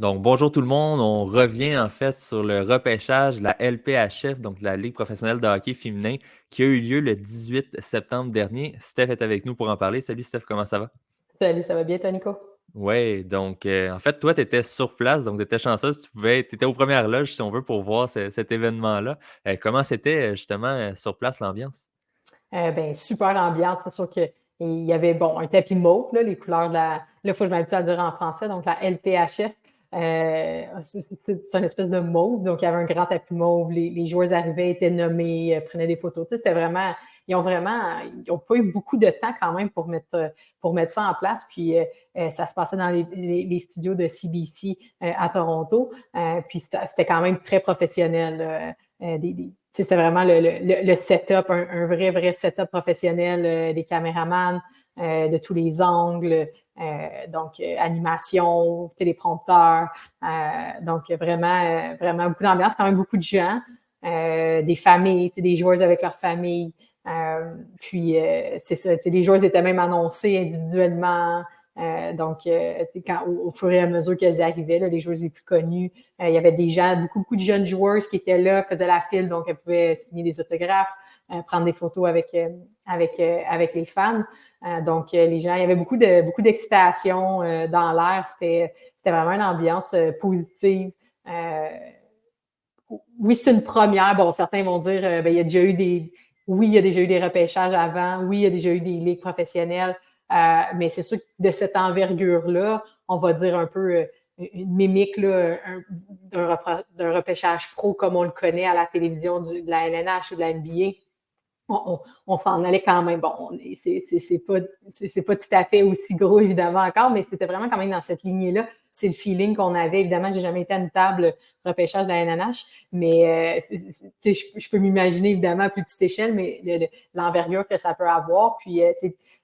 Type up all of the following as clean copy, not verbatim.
Donc, bonjour tout le monde. On revient en fait sur le repêchage de la LPHF, donc la Ligue professionnelle de hockey féminin, qui a eu lieu le 18 septembre dernier. Steph est avec nous pour en parler. Salut Steph, comment ça va? Salut, ça va bien, toi, Nico? Ouais, donc en fait, toi, tu étais sur place, donc tu étais chanceuse, tu étais aux premières loges, si on veut, pour voir cet événement-là. Comment c'était justement sur place l'ambiance? Ben, super ambiance. C'est sûr qu'il y avait, bon, un tapis mauve, là, les couleurs de la. Là, il faut que je m'habitue à le dire en français, donc la LPHF. C'est une espèce de mauve, donc il y avait un grand tapis mauve. Les joueurs arrivaient, étaient nommés, prenaient des photos. Tu sais, c'était vraiment. Ils ont pas eu beaucoup de temps quand même pour mettre ça en place. Puis ça se passait dans les studios de CBC à Toronto. Puis c'était quand même très professionnel. C'était vraiment le setup, un vrai setup professionnel des caméramans, de tous les angles, donc animation, téléprompteur, donc vraiment beaucoup d'ambiance, quand même beaucoup de gens, des familles, des joueurs avec leurs familles. Puis c'est ça, les joueurs étaient même annoncés individuellement. Au fur et à mesure qu'elles arrivaient, là, les joueuses les plus connues, il y avait des gens, beaucoup de jeunes joueurs qui étaient là, faisaient la file, donc elles pouvaient signer des autographes, prendre des photos avec les fans. Les gens, il y avait beaucoup d'excitation dans l'air. C'était vraiment une ambiance positive. Euh, oui, c'est une première. Bon, certains vont dire, ben, oui, il y a déjà eu des repêchages avant. Oui, il y a déjà eu des ligues professionnelles. Mais c'est sûr que de cette envergure-là, on va dire un peu une mimique là, d'un repêchage pro comme on le connaît à la télévision de la LNH ou de la NBA. On s'en allait quand même. Bon, c'est pas tout à fait aussi gros, évidemment, encore, mais c'était vraiment quand même dans cette lignée-là. C'est le feeling qu'on avait. Évidemment, j'ai jamais été à une table repêchage de la NNH, mais je peux m'imaginer, évidemment, à plus petite échelle, mais l'envergure que ça peut avoir. Puis,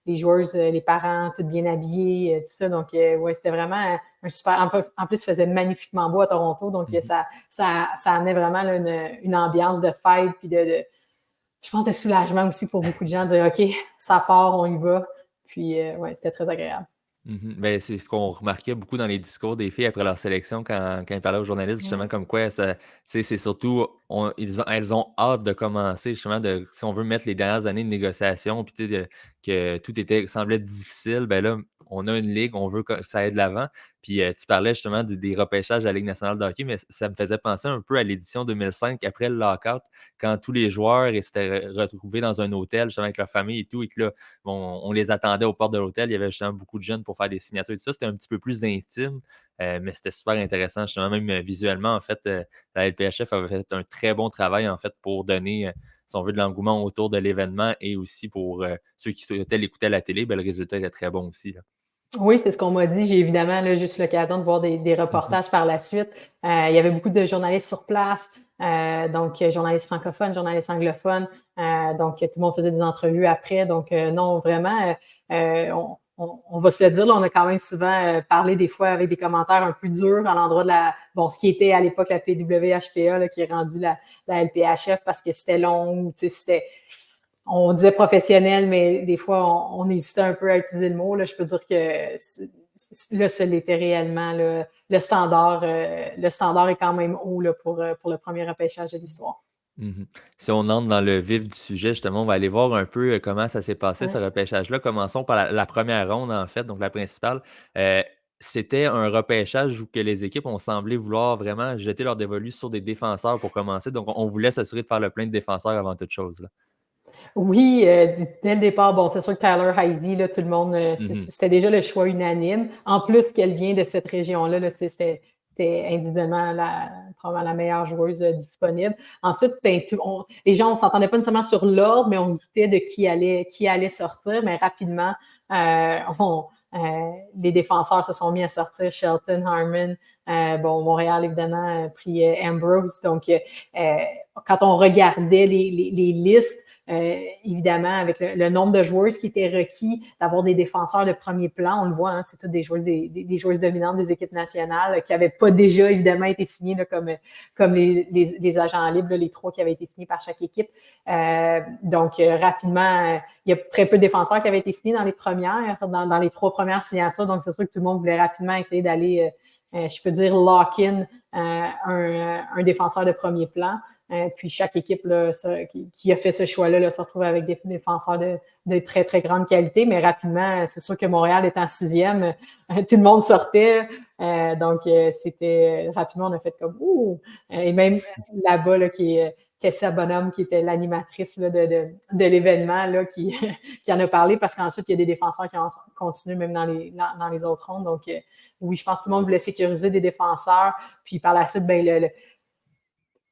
les joueurs, les parents, tout bien habillés, tout ça. Donc, ouais, c'était vraiment un super. En plus, il faisait magnifiquement beau à Toronto, donc ça amenait vraiment là, une ambiance de fête, puis je pense, de soulagement aussi pour beaucoup de gens, de dire OK, ça part, on y va. Puis, ouais, c'était très agréable. Mhm. Ben, c'est ce qu'on remarquait beaucoup dans les discours des filles après leur sélection quand elles parlaient aux journalistes, justement, Ouais. comme quoi c'est surtout elles ont hâte de commencer, justement, si on veut mettre les dernières années de négociation, puis tu sais, que tout semblait difficile, ben là, on a une ligue, on veut que ça aille de l'avant. Puis tu parlais justement des repêchages de la Ligue nationale de hockey, mais ça me faisait penser un peu à l'édition 2005, après le lockout, quand tous les joueurs s'étaient retrouvés dans un hôtel, justement, avec leur famille et tout, et que là, on les attendait aux portes de l'hôtel. Il y avait justement beaucoup de jeunes pour faire des signatures et tout ça. C'était un petit peu plus intime, mais c'était super intéressant. Justement, même visuellement, en fait, la LPHF avait fait un très bon travail, en fait, pour donner, si on veut, de l'engouement autour de l'événement et aussi pour ceux qui souhaitaient l'écouter à la télé. Ben, le résultat était très bon aussi, là. Oui, c'est ce qu'on m'a dit. J'ai évidemment là, juste l'occasion de voir des Mhm. reportages par la suite. Il y avait beaucoup de journalistes sur place, journalistes francophones, journalistes anglophones. Donc, tout le monde faisait des entrevues après. Donc, non, vraiment, on va se le dire, là, on a quand même souvent parlé des fois avec des commentaires un peu durs à l'endroit de ce qui était à l'époque la PWHPA, là, qui est rendu la LPHF parce que c'était long, tu sais, on disait professionnel, mais des fois, on hésitait un peu à utiliser le mot. Là, je peux dire que là, ce l'était réellement. Là, le standard est quand même haut là, pour le premier repêchage de l'histoire. Mhm. Si on entre dans le vif du sujet, justement, on va aller voir un peu comment ça s'est passé, ce Ouais. repêchage-là. Commençons par la première ronde, en fait, donc la principale. C'était un repêchage où que les équipes ont semblé vouloir vraiment jeter leur dévolu sur des défenseurs pour commencer. Donc, on voulait s'assurer de faire le plein de défenseurs avant toute chose, là. Oui, dès le départ, bon, c'est sûr que Tyler Heisey, là, tout le monde, Mhm. c'était déjà le choix unanime. En plus qu'elle vient de cette région-là, là, c'était individuellement probablement la meilleure joueuse disponible. Ensuite, ben, les gens, on s'entendait pas nécessairement sur l'ordre, mais on se doutait de qui allait sortir. Mais rapidement, euh, on, les défenseurs se sont mis à sortir. Shelton, Harmon, Montréal, évidemment, a pris Ambrose. Donc, quand on regardait les listes, évidemment, avec le nombre de joueurs qui étaient requis, d'avoir des défenseurs de premier plan, on le voit, hein, c'est toutes des joueuses, des joueuses dominantes des équipes nationales qui n'avaient pas déjà, évidemment, été signées là, comme les agents libres, là, les trois qui avaient été signés par chaque équipe. Rapidement, il y a très peu de défenseurs qui avaient été signés dans les trois premières signatures, donc c'est sûr que tout le monde voulait rapidement essayer d'aller je peux dire, lock-in un défenseur de premier plan. Puis chaque équipe là, qui a fait ce choix-là là, se retrouve avec des défenseurs de très, très grande qualité. Mais rapidement, c'est sûr que Montréal étant 6e, tout le monde sortait. Donc, c'était rapidement, on a fait comme « Ouh! » Et même là-bas, là, qui est Tessa Bonhomme, qui était l'animatrice là, de l'événement, là, qui en a parlé, parce qu'ensuite, il y a des défenseurs qui ont continué même dans les autres rondes. Donc, oui, je pense que tout le monde voulait sécuriser des défenseurs. Puis par la suite, ben,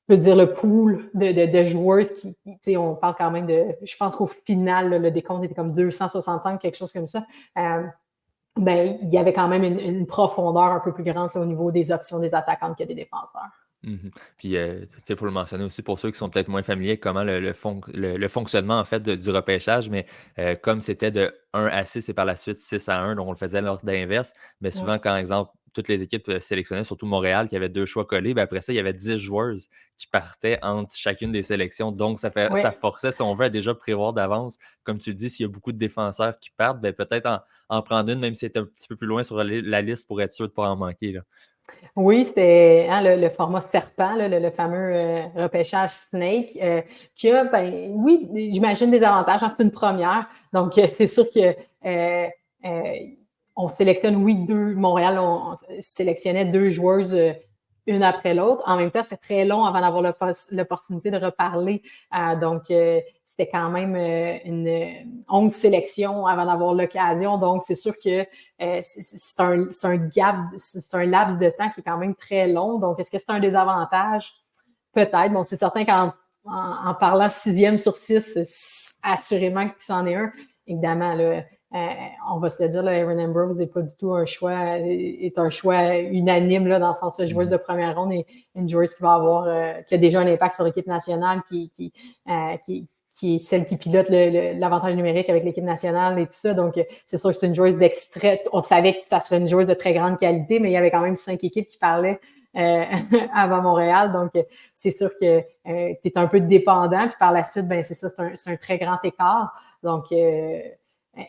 je veux dire, le pool de joueurs tu sais, on parle quand même de, je pense qu'au final, là, le décompte était comme 265, quelque chose comme ça. Ben, il y avait quand même une profondeur un peu plus grande là, au niveau des options des attaquantes que des défenseurs. Puis, il faut le mentionner aussi pour ceux qui sont peut-être moins familiers avec comment le fonctionnement en fait du repêchage, mais comme c'était de 1 à 6 et par la suite 6 à 1, donc on le faisait l'ordre d'inverse, mais Ouais. souvent quand, exemple, toutes les équipes sélectionnaient, surtout Montréal, qui avait 2 choix collés, ben après ça, il y avait 10 joueurs qui partaient entre chacune des sélections. Donc, ça Ouais. forçait, si on veut, à déjà prévoir d'avance. Comme tu le dis, s'il y a beaucoup de défenseurs qui partent, ben peut-être en prendre une, même si c'était un petit peu plus loin sur la liste pour être sûr de ne pas en manquer, là. Oui, c'était hein, le format serpent, là, le fameux repêchage Snake, qui a, ben, oui, j'imagine des avantages. Hein, c'est une première. Donc, c'est sûr que euh, on sélectionne, oui, Montréal, on sélectionnait 2 joueuses une après l'autre. En même temps, c'est très long avant d'avoir l'opportunité de reparler. Donc, c'était quand même une 11 sélections avant d'avoir l'occasion. Donc, c'est sûr que c'est un gap, c'est un laps de temps qui est quand même très long. Donc, est-ce que c'est un désavantage? Peut-être. Bon, c'est certain qu'en parlant 6e sur 6, assurément que c'en est un. Évidemment, là, on va se le dire, là, Erin Ambrose n'est pas du tout un choix unanime là, dans le sens de joueuse de première ronde et une joueuse qui va avoir qui a déjà un impact sur l'équipe nationale, qui est celle qui pilote l'avantage numérique avec l'équipe nationale et tout ça. Donc, c'est sûr que c'est une joueuse d'extrait. On savait que ça serait une joueuse de très grande qualité, mais il y avait quand même 5 équipes qui parlaient avant Montréal. Donc, c'est sûr que tu es un peu dépendant. Puis par la suite, ben c'est ça, c'est un très grand écart. Donc,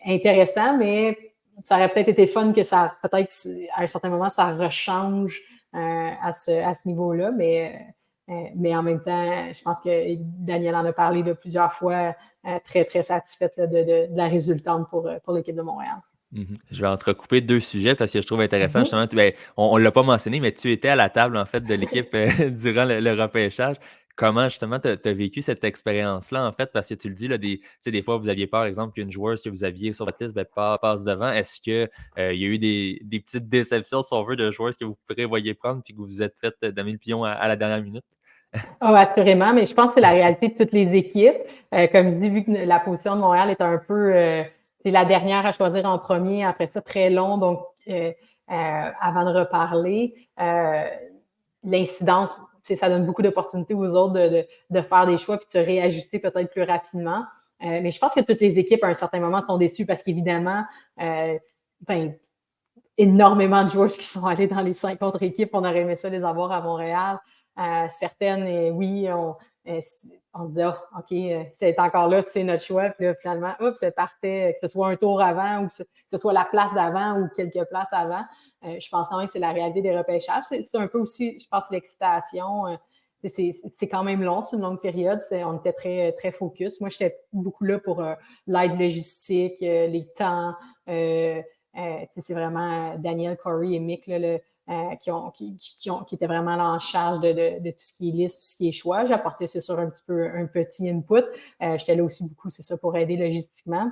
intéressant, mais ça aurait peut-être été fun que ça, peut-être à un certain moment, ça rechange à ce niveau-là. Mais en même temps, je pense que Daniel en a parlé de plusieurs fois, très, très satisfaite là, de la résultante pour l'équipe de Montréal. Je vais entrecouper 2 sujets parce que je trouve intéressant Mhm. justement, on ne l'a pas mentionné, mais tu étais à la table en fait de l'équipe, durant le repêchage. Comment justement tu as vécu cette expérience-là en fait? Parce que tu le dis là, tu sais des fois vous aviez peur, exemple, qu'une joueuse que vous aviez sur votre liste, passe devant. Est-ce que, il y a eu des petites déceptions, si on veut, de joueuses que vous prévoyiez prendre puis que vous vous êtes fait damer le pion à la dernière minute? Oh, assurément, mais je pense que c'est la réalité de toutes les équipes. Comme je dis, vu que la position de Montréal est un peu, c'est la dernière à choisir en premier, après ça, très long, donc avant de reparler, l'incidence, ça donne beaucoup d'opportunités aux autres de faire des choix puis de se réajuster peut-être plus rapidement. Mais je pense que toutes les équipes, à un certain moment, sont déçues parce qu'évidemment, ben, énormément de joueurs qui sont allés dans les 5 autres équipes. On aurait aimé ça les avoir à Montréal. Certaines, oui, on dit, oh, OK, c'est encore là, c'est notre choix. Puis là, finalement, oups, ça partait, que ce soit un tour avant ou que ce soit la place d'avant ou quelques places avant. Je pense quand même que c'est la réalité des repêchages. C'est un peu aussi, je pense, l'excitation. C'est quand même long, c'est une longue période. On était très, très focus. Moi, j'étais beaucoup là pour l'aide logistique, les temps. C'est vraiment Daniel, Corey et Mick là, qui étaient vraiment là en charge de tout ce qui est liste, tout ce qui est choix. J'apportais, c'est sûr, un petit input. J'étais là aussi beaucoup, c'est ça, pour aider logistiquement.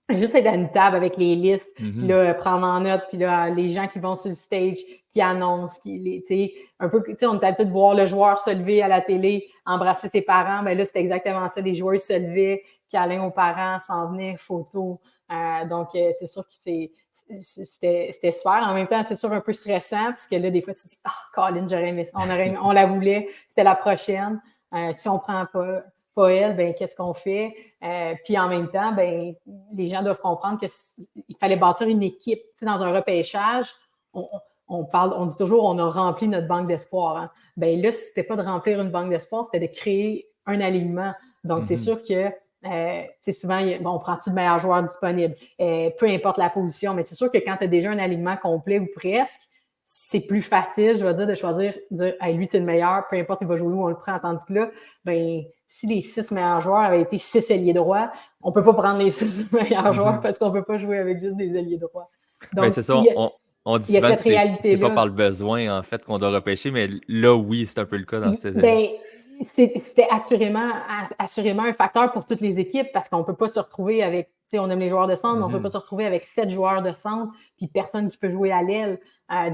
Juste être à une table avec les listes, puis là, prendre en note, puis là, les gens qui vont sur le stage, qui annoncent, tu sais, un peu, tu sais, on est habitué de voir le joueur se lever à la télé, embrasser ses parents, ben là, c'était exactement ça, les joueurs se levaient, câlins aux parents, s'en venaient, photos. Donc, c'est sûr que c'était super. En même temps, c'est sûr un peu stressant, parce que là, des fois, tu te dis, ah, Colin, j'aurais aimé ça, on la voulait, c'était la prochaine. Si on prend pas elle, ben qu'est-ce qu'on fait? Puis en même temps, ben les gens doivent comprendre qu'il fallait bâtir une équipe. Tu sais, dans un repêchage, on dit toujours on a rempli notre banque d'espoir. Hein. Ben là, c'était pas de remplir une banque d'espoir, c'était de créer un alignement. Donc, c'est sûr que souvent, on prend-tu le meilleur joueur disponible? Peu importe la position, mais c'est sûr que quand tu as déjà un alignement complet ou presque, c'est plus facile, je vais dire, de choisir, de dire, hey, lui, c'est le meilleur, peu importe, il va jouer où, on le prend. Tandis que là, ben, si les 6 meilleurs joueurs avaient été 6 ailiers droits, on peut pas prendre les 6 meilleurs joueurs parce qu'on peut pas jouer avec juste des ailiers droits. Ben, Donc, c'est ça, on dit il y a souvent cette que c'est pas réalité-là. par le besoin, en fait, qu'on doit repêcher, mais là, oui, c'est un peu le cas dans cette. Ben, c'était assurément un facteur pour toutes les équipes parce qu'on ne peut pas se retrouver avec, on aime les joueurs de centre, mais on ne peut pas se retrouver avec 7 joueurs de centre puis personne qui peut jouer à l'aile,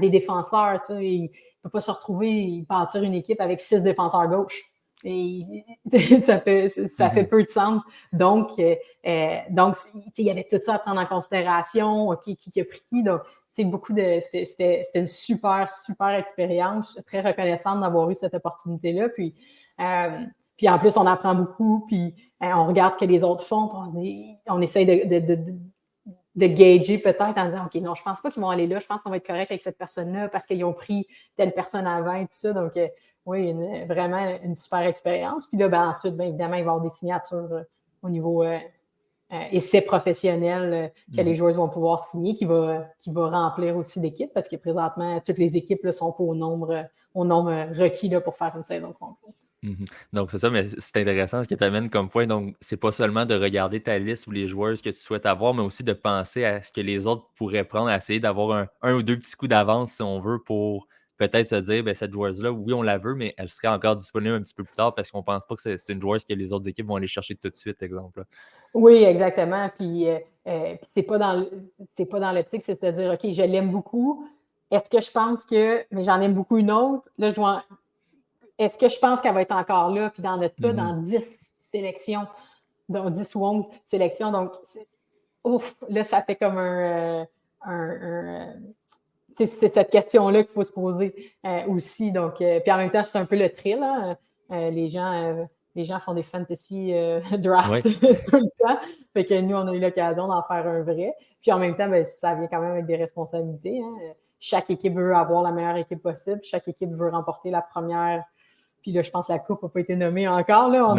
des défenseurs. Il ne peut pas se retrouver, bâtir une équipe avec 6 défenseurs gauche. Et ça fait peu de sens. Donc, il y avait tout ça à prendre en considération, qui a pris qui. Donc, c'était une super, super expérience. Je suis très reconnaissante d'avoir eu cette opportunité-là. Puis en plus, on apprend beaucoup, puis on regarde ce que les autres font, puis on essaye de gager peut-être en disant, OK, non, je pense pas qu'ils vont aller là, je pense qu'on va être correct avec cette personne-là parce qu'ils ont pris telle personne avant et tout ça. Donc, oui, vraiment une super expérience. Puis là, ensuite, évidemment, il va y avoir des signatures au niveau essais professionnels que les joueurs vont pouvoir signer, qui va remplir aussi l'équipe parce que présentement, toutes les équipes ne sont pas au nombre requis là, pour faire une saison complète. Donc, c'est ça, mais c'est intéressant ce que tu amènes comme point. Donc, c'est pas seulement de regarder ta liste ou les joueurs que tu souhaites avoir, mais aussi de penser à ce que les autres pourraient prendre, à essayer d'avoir un ou deux petits coups d'avance, si on veut, pour peut-être se dire, ben, cette joueuse-là, oui, on la veut, mais elle serait encore disponible un petit peu plus tard parce qu'on pense pas que c'est une joueuse que les autres équipes vont aller chercher tout de suite, exemple. Là. Oui, exactement. Puis c'est pas dans l'optique, c'est de dire, OK, je l'aime beaucoup. Est-ce que je pense que, mais j'en aime beaucoup une autre, là, est-ce que je pense qu'elle va être encore là? Puis dans notre cas, dans 10 sélections, dans 10 ou 11 sélections, donc, ouf, là, ça fait comme c'est cette question-là qu'il faut se poser aussi. Donc, puis en même temps, c'est un peu le thrill. Hein? Les gens font des fantasy drafts Oui. tout le temps. Fait que nous, on a eu l'occasion d'en faire un vrai. Puis en même temps, ça vient quand même avec des responsabilités. Hein? Chaque équipe veut avoir la meilleure équipe possible. Chaque équipe veut remporter la première. Puis là, je pense que la coupe n'a pas été nommée encore. Là,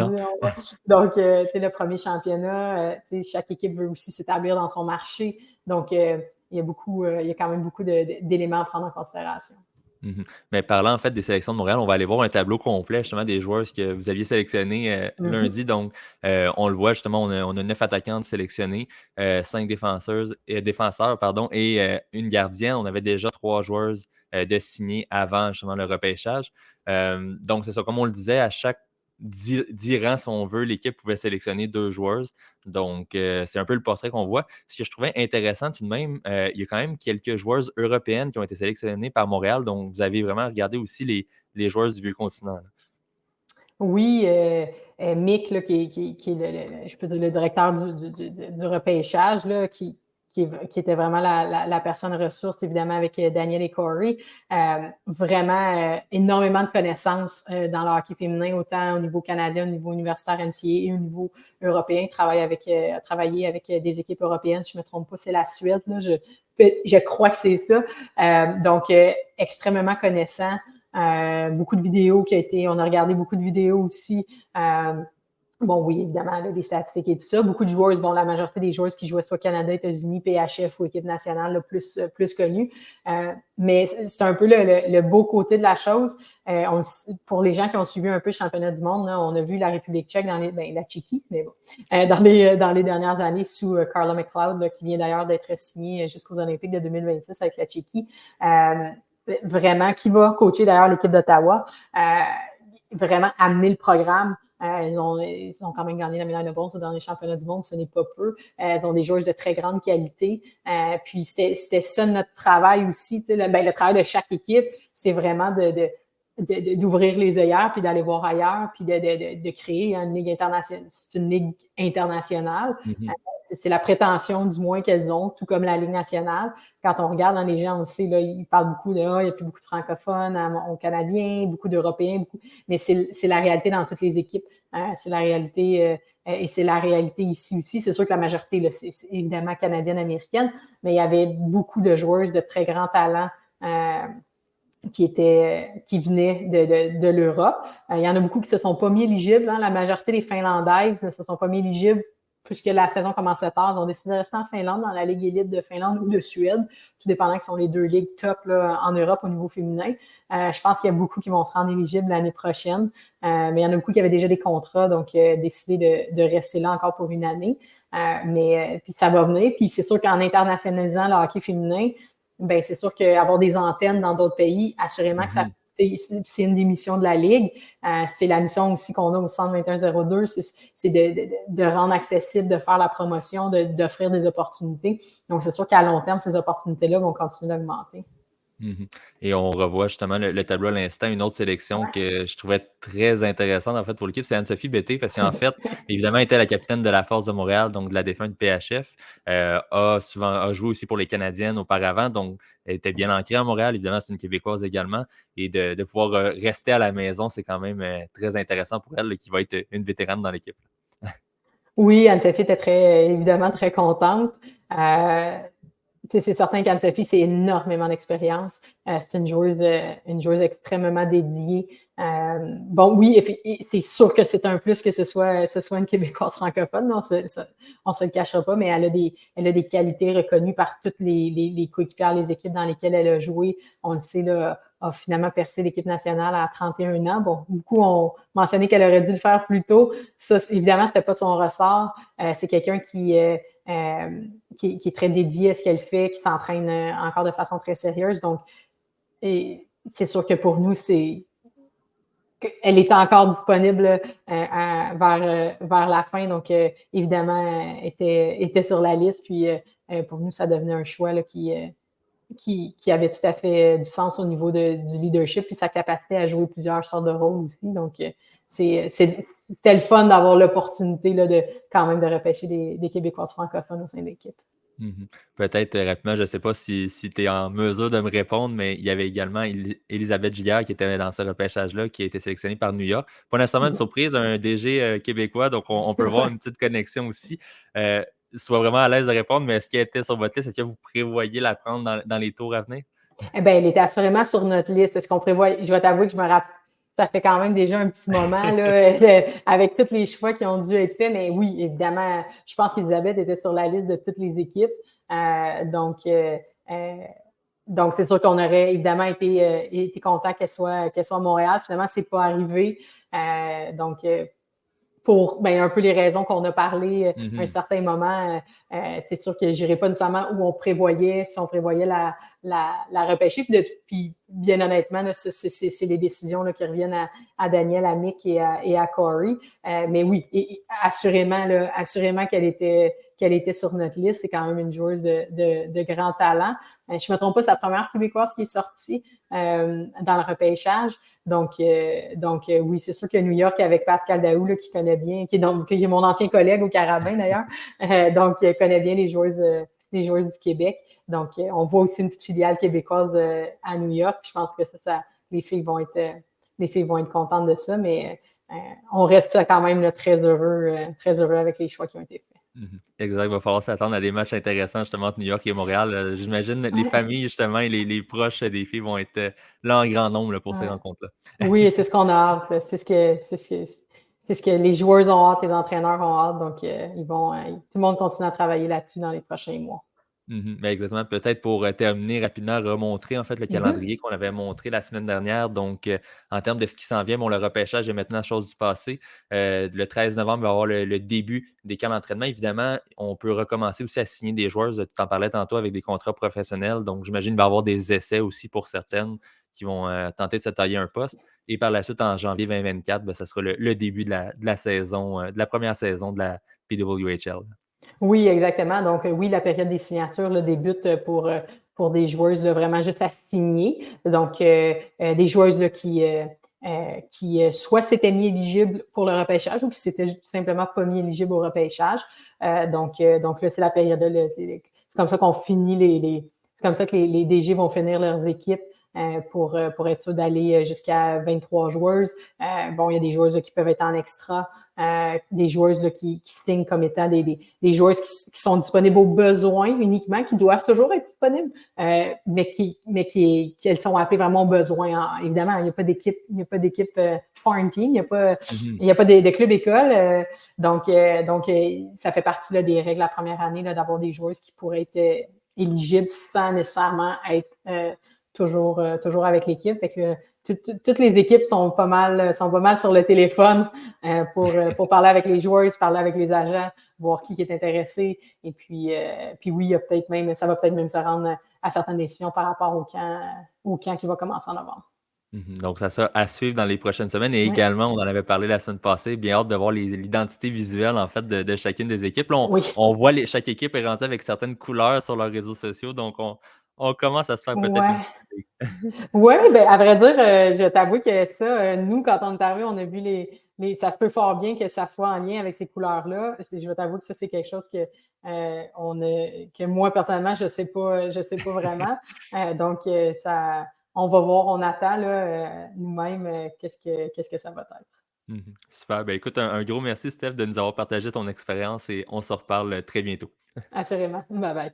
donc, le premier championnat, chaque équipe veut aussi s'établir dans son marché. Donc, il y a quand même beaucoup d'éléments à prendre en considération. Mais parlant en fait des sélections de Montréal, on va aller voir un tableau complet justement des joueurs que vous aviez sélectionnés lundi. Donc, on le voit justement, on a 9 attaquantes sélectionnées, 5 défenseurs pardon, et une gardienne. On avait déjà 3 joueuses de signer avant justement le repêchage. Donc, c'est ça, comme on le disait, à chaque 10 rangs, si on veut, l'équipe pouvait sélectionner 2 joueuses. Donc, c'est un peu le portrait qu'on voit. Ce que je trouvais intéressant tout de même, il y a quand même quelques joueuses européennes qui ont été sélectionnées par Montréal. Donc, vous avez vraiment regardé aussi les joueuses du Vieux-Continent. Oui, Mick, là, qui est je peux dire le directeur du repêchage, là, qui était vraiment la personne ressource, évidemment, avec Daniel et Corey. Vraiment énormément de connaissances dans le hockey féminin, autant au niveau canadien, au niveau universitaire NCAA et au niveau européen. Travailler avec des équipes européennes, si je ne me trompe pas, c'est la Suède. Là, je crois que c'est ça. Donc, extrêmement connaissant. Beaucoup de vidéos on a regardé beaucoup de vidéos aussi. Bon, oui, évidemment, là, des statistiques et tout ça. Beaucoup de joueurs, la majorité des joueurs qui jouaient soit Canada, États-Unis, PHF ou équipe nationale, là, plus connue. Mais c'est un peu le beau côté de la chose. Pour les gens qui ont suivi un peu le championnat du monde, là, on a vu la République tchèque la Tchéquie, mais bon, dans les dernières années sous Carla McLeod, là, qui vient d'ailleurs d'être signée jusqu'aux Olympiques de 2026 avec la Tchéquie. Vraiment, qui va coacher d'ailleurs l'équipe d'Ottawa, vraiment amener le programme. Ils ont quand même gagné la médaille de bronze dans les championnats du monde, ce n'est pas peu. Ils ont des joueurs de très grande qualité. Puis c'était ça notre travail aussi. Le travail de chaque équipe, c'est vraiment d'ouvrir les œillères, puis d'aller voir ailleurs, puis de créer une ligue internationale. C'est une ligue internationale. C'est la prétention, du moins, qu'elles ont, tout comme la Ligue nationale. Quand on regarde dans les gens, on sait, là, ils parlent beaucoup il n'y a plus beaucoup de francophones aux Canadiens, beaucoup d'Européens, mais c'est la réalité dans toutes les équipes. C'est la réalité, et c'est la réalité ici aussi. C'est sûr que la majorité, là, c'est évidemment canadienne-américaine, mais il y avait beaucoup de joueuses de très grand talent qui venaient de l'Europe. Il y en a beaucoup qui ne se sont pas mis éligibles. Hein. La majorité des Finlandaises ne se sont pas mis éligibles puisque la saison commençait tard, ils ont décidé de rester en Finlande, dans la Ligue élite de Finlande ou de Suède, tout dépendant que ce sont les 2 ligues top là, en Europe au niveau féminin. Je pense qu'il y a beaucoup qui vont se rendre éligibles l'année prochaine, mais il y en a beaucoup qui avaient déjà des contrats, donc décidé de rester là encore pour une année. Mais puis ça va venir. Puis c'est sûr qu'en internationalisant le hockey féminin, ben c'est sûr qu'avoir des antennes dans d'autres pays, assurément que ça c'est une des missions de la Ligue. C'est la mission aussi qu'on a au Centre 2102, c'est de rendre accessible, de faire la promotion, d'offrir des opportunités. Donc, c'est sûr qu'à long terme, ces opportunités-là vont continuer d'augmenter. Et on revoit justement le tableau à l'instant, une autre sélection que je trouvais très intéressante en fait pour l'équipe, c'est Anne-Sophie Bété, parce qu'en fait, évidemment, elle était la capitaine de la Force de Montréal, donc de la défunte PHF, a joué aussi pour les Canadiennes auparavant, donc elle était bien ancrée à Montréal, évidemment, c'est une Québécoise également, et de pouvoir rester à la maison, c'est quand même très intéressant pour elle, là, qui va être une vétérane dans l'équipe. Oui, Anne-Sophie était évidemment très contente. C'est certain qu'Anne-Sophie, c'est énormément d'expérience. C'est une joueuse extrêmement dédiée. Bon, oui, et puis c'est sûr que c'est un plus que ce soit une Québécoise francophone, on se le cachera pas, mais elle a des qualités reconnues par toutes les coéquipières, les équipes dans lesquelles elle a joué. On le sait, là, a finalement percé l'équipe nationale à 31 ans. Bon, beaucoup ont mentionné qu'elle aurait dû le faire plus tôt. Ça, évidemment, c'était pas de son ressort. C'est quelqu'un qui est très dédié à ce qu'elle fait, qui s'entraîne encore de façon très sérieuse. Donc, c'est sûr que pour nous, elle était encore disponible vers la fin. Donc, évidemment, était sur la liste. Puis, pour nous, ça devenait un choix là, qui avait tout à fait du sens au niveau du leadership puis sa capacité à jouer plusieurs sortes de rôles aussi. Donc, c'était le fun d'avoir l'opportunité là, quand même de repêcher des Québécoises francophones au sein de l'équipe. Peut-être rapidement, je ne sais pas si tu es en mesure de me répondre, mais il y avait également Élisabeth Giguère qui était dans ce repêchage-là, qui a été sélectionnée par New York. Pas nécessairement une surprise, un DG québécois, donc on peut voir une petite connexion aussi. Sois vraiment à l'aise de répondre, mais est-ce qu'elle était sur votre liste? Est-ce que vous prévoyez la prendre dans les tours à venir? Eh bien, elle était assurément sur notre liste. Est-ce qu'on prévoit? Je vais t'avouer que je me rappelle. Ça fait quand même déjà un petit moment là, avec tous les choix qui ont dû être faits, mais oui, évidemment, je pense qu'Elisabeth était sur la liste de toutes les équipes. Donc, c'est sûr qu'on aurait évidemment été content qu'elle soit à Montréal. Finalement, c'est pas arrivé. Pour un peu les raisons qu'on a parlé à un certain moment, c'est sûr que je n'irai pas nécessairement où on prévoyait, si on prévoyait la repêcher. Puis bien honnêtement, là, c'est les décisions là, qui reviennent à Daniel, à Mick et à Corey. Mais oui, assurément qu'elle était sur notre liste. C'est quand même une joueuse de grand talent. Je ne me trompe pas, c'est la première Québécoise qui est sortie dans le repêchage. Donc oui, c'est sûr que New York, avec Pascal Daou, là, qui connaît bien, qui est mon ancien collègue au Carabin d'ailleurs, donc il connaît bien les joueuses du Québec. Donc, on voit aussi une petite filiale québécoise à New York. Je pense que les filles vont être contentes de ça, mais on reste quand même là, très heureux avec les choix qui ont été faits. Exact, il va falloir s'attendre à des matchs intéressants justement entre New York et Montréal. J'imagine les familles justement et les proches des filles vont être là en grand nombre là, pour ces rencontres-là. Oui, c'est ce qu'on a hâte. Là. C'est ce que les joueurs ont hâte, les entraîneurs ont hâte. Donc, tout le monde continue à travailler là-dessus dans les prochains mois. Ben exactement. Peut-être pour terminer rapidement, remontrer en fait le calendrier qu'on avait montré la semaine dernière. Donc, en termes de ce qui s'en vient, bon, le repêchage est maintenant chose du passé. Le 13 novembre, il va y avoir le début des camps d'entraînement. Évidemment, on peut recommencer aussi à signer des joueurs. Tu en parlais tantôt avec des contrats professionnels. Donc, j'imagine qu'il va y avoir des essais aussi pour certaines qui vont tenter de se tailler un poste. Et par la suite, en janvier 2024, ben, ça sera le début de la saison, de la première saison de la PWHL. Oui, exactement. Donc, oui, la période des signatures là, débute pour des joueuses là, vraiment juste à signer. Donc, des joueuses là, qui soit s'étaient mis éligibles pour le repêchage ou qui s'étaient tout simplement pas mis éligibles au repêchage. Donc là, c'est la période là, c'est comme ça qu'on finit c'est comme ça que les DG vont finir leurs équipes pour être sûr d'aller jusqu'à 23 joueuses. Bon, il y a des joueuses là, qui peuvent être en extra, des joueuses là, qui signent comme étant des joueuses qui sont disponibles aux besoins uniquement, qui doivent toujours être disponibles, qu'elles sont appelées vraiment aux besoins. Évidemment, il n'y a pas d'équipe farm team, Mhm. il n'y a pas de club école. Donc, ça fait partie là, des règles la première année là, d'avoir des joueuses qui pourraient être éligibles sans nécessairement être toujours avec l'équipe. Fait que, toutes les équipes sont pas mal sur le téléphone pour parler avec les joueurs, parler avec les agents, voir qui est intéressé. Et puis oui, il y a ça va peut-être même se rendre à certaines décisions par rapport au camp qui va commencer en novembre. Mhm. Donc, ça sera à suivre dans les prochaines semaines et Ouais. également, on en avait parlé la semaine passée, bien hâte de voir l'identité visuelle en fait de chacune des équipes. Là, Oui. on voit chaque équipe est rendue avec certaines couleurs sur leurs réseaux sociaux, donc on commence à se faire peut-être une Ouais. petite idée. Ouais, ben, à vrai dire, je t'avoue que ça, nous, quand on est arrivé, on a vu ça se peut fort bien que ça soit en lien avec ces couleurs-là. Je vais t'avouer que ça, c'est quelque chose que moi, personnellement, je sais pas vraiment. Donc, on va voir, on attend, là, nous-mêmes, qu'est-ce que ça va être. Mhm. Super. Ben, écoute, un gros merci, Steph, de nous avoir partagé ton expérience et on se reparle très bientôt. Assurément. Bye bye.